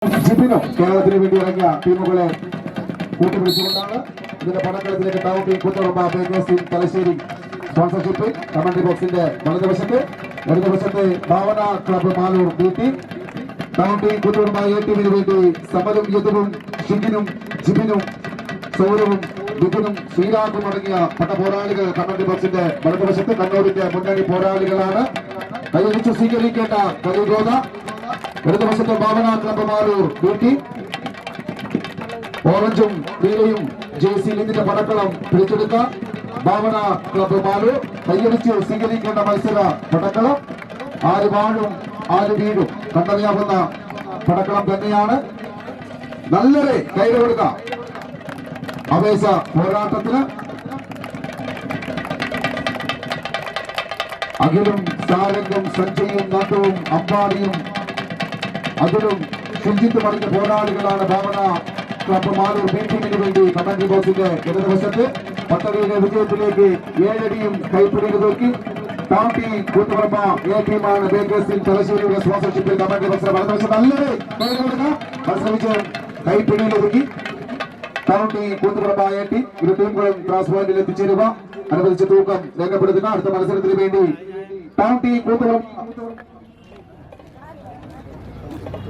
ജിബിനോ കേരളത്തിന് വേണ്ടി ഇറങ്ങിയ ടീമുകളെ കൂട്ടുപിടിച്ചുകൊണ്ടാണ് ഇതിന്റെ പടക്കളത്തിലേക്ക് town team Koothuparamba bakers team Thalassery sponsorship commentary ബോക്സിന്റെ വലതുവശത്ത് Bhavana club Maloor B team town team Koothuparamba A ടീമിന് വേണ്ടി സമരും യദുവും ഷിബിനും ജിബിനും സൗരവും വിപിനും ശ്രീരാഗും അടങ്ങിയ പടപോരാളികൾ കമന്ററി ബോക്സിന്റെ വലതുവശത്ത് കണ്ണൂരിന്റെ മുന്നണി പോരാളികളാണ്. കൈവരിച്ച് സ്വീകരിക്കേണ്ട കരിഗോത ഇടതുവശത്തെ ഭാവന ക്ലബ്ബ് മാലൂർ ബി ടീം ഓറഞ്ചും നീലയും ജേഴ്സി ലിങ്ങിന്റെ പടക്കളം പിടിച്ചെടുക്കാം. ഭാവന ക്ലബ്ബ് മാലൂർ കൈയടിച്ച് സ്വീകരിക്കേണ്ട മത്സര പടക്കളം ആര് വാഴും ആര് വീഴും കണ്ടറിയാവുന്ന പടക്കളം തന്നെയാണ്. നല്ലൊരു കൈ കൊടുക്കാം ആവേശ പോരാട്ടത്തിന്. അഖിലും സാരംഗും സഞ്ജയും നന്ദവും അമ്പാടിയും അതിലും ശുചിത്വം അടങ്ങിയ പോരാളികളാണ് ഭാവന ക്ലബ്ബ് മാലൂർ ബി ടീമിന് വേണ്ടി കമന്ററി ബോക്സിന്റെ ഇടതുവശത്ത്. പദ്ധതിയുടെ വിജയത്തിലേക്ക് 7 അടിയും കൈപ്പിടിയിൽ നോക്കി ടൗൺ ടീം കൂത്തുപറമ്പ് എ ടീമാണ് ബേക്കേഴ്സ് ടീം തലശ്ശേരിയുടെ സ്പോൺസർഷിപ്പിൽ കമന്ററി ബോക്സിന്റെ വലതുവശത്ത് നല്ലൊരു മത്സരിച്ച് കൈപ്പിടിയിൽ ഒതുക്കി town team Koothuparamba A team. ഇരു ടീമുകളും ക്രാസ് പോയിന്റിൽ എത്തിച്ചേരുക അനുവദിച്ച തൂക്കം രേഖപ്പെടുത്തുക. അടുത്ത മത്സരത്തിന് വേണ്ടി ടൗൺ ടീം കൂത്തുപറമ്പ്